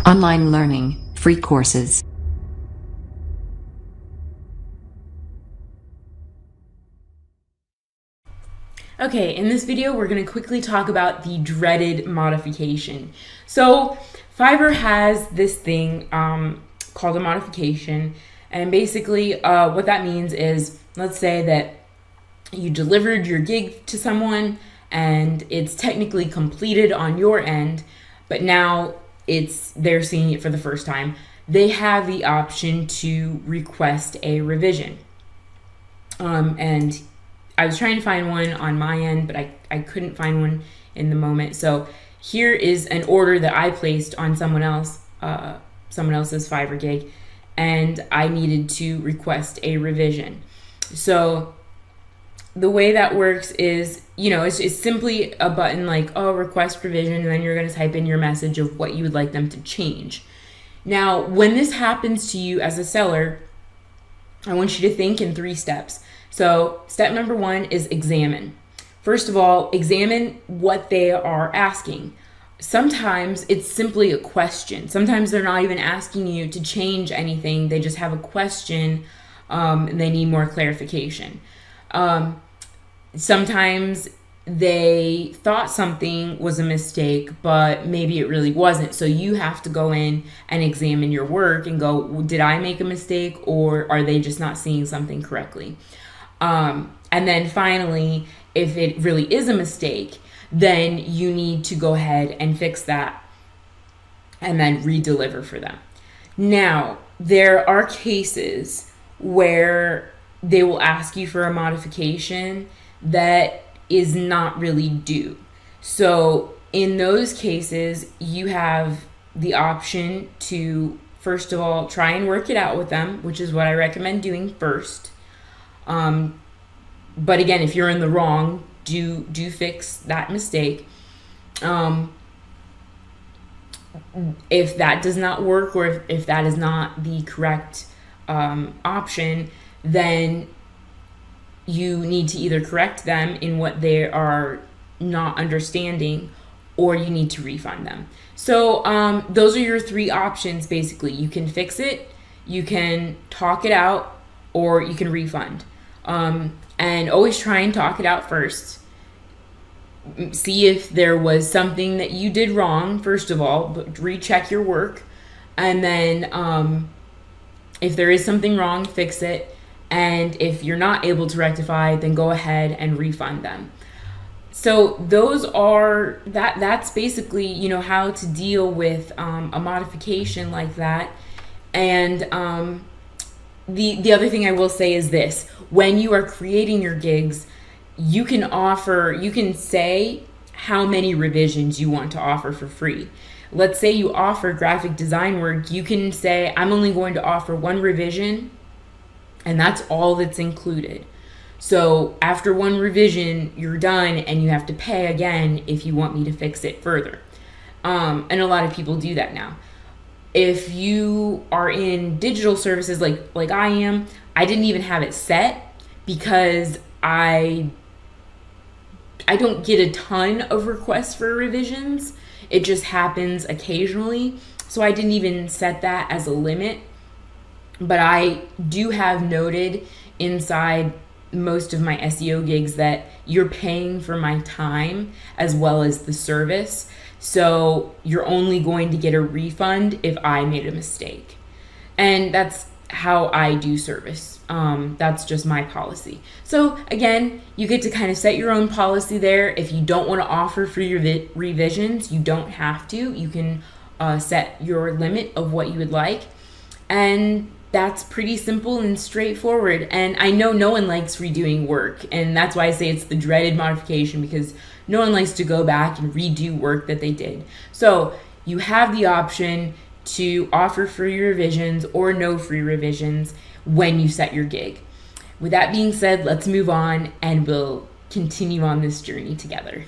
Online learning, free courses. Okay, in this video, we're going to quickly talk about the dreaded modification. So Fiverr has this thing called a modification, and basically what that means is, let's say that you delivered your gig to someone and it's technically completed on your end, but now they're seeing it for the first time. They have the option to request a revision. And I was trying to find one on my end, but I couldn't find one in the moment. So here is an order that I placed on someone else's Fiverr gig, and I needed to request a revision. So the way that works is, it's simply a button like, request revision, and then you're going to type in your message of what you would like them to change. Now, when this happens to you as a seller, I want you to think in 3 steps. So step number 1 is examine. First of all, examine what they are asking. Sometimes it's simply a question. Sometimes they're not even asking you to change anything. They just have a question and they need more clarification. Sometimes they thought something was a mistake, but maybe it really wasn't. So you have to go in and examine your work and go, did I make a mistake, or are they just not seeing something correctly? And then finally, if it really is a mistake, then you need to go ahead and fix that and then re-deliver for them. Now, there are cases where they will ask you for a modification that is not really due. So in those cases, you have the option to, first of all, try and work it out with them, which is what I recommend doing first. But again, if you're in the wrong, do fix that mistake. If that does not work, or if that is not the correct option, then you need to either correct them in what they are not understanding, or you need to refund them. So those are your 3 options, basically. You can fix it, you can talk it out, or you can refund. And always try and talk it out first. See if there was something that you did wrong, first of all, but recheck your work. And then if there is something wrong, fix it. And if you're not able to rectify, then go ahead and refund them. So that's basically, how to deal with a modification like that. And the other thing I will say is this: when you are creating your gigs, you can say how many revisions you want to offer for free. Let's say you offer graphic design work, you can say, I'm only going to offer 1 revision, and that's all that's included. So after 1 revision, you're done, and you have to pay again if you want me to fix it further. And a lot of people do that now. If you are in digital services like I am, I didn't even have it set because I don't get a ton of requests for revisions. It just happens occasionally. So I didn't even set that as a limit. But I do have noted inside most of my SEO gigs that you're paying for my time as well as the service. So you're only going to get a refund if I made a mistake. And that's how I do service. That's just my policy. So again, you get to kind of set your own policy there. If you don't want to offer free revisions, you don't have to. You can set your limit of what you would like. And that's pretty simple and straightforward. And I know no one likes redoing work, and that's why I say it's the dreaded modification, because no one likes to go back and redo work that they did. So you have the option to offer free revisions or no free revisions when you set your gig. With that being said, let's move on and we'll continue on this journey together.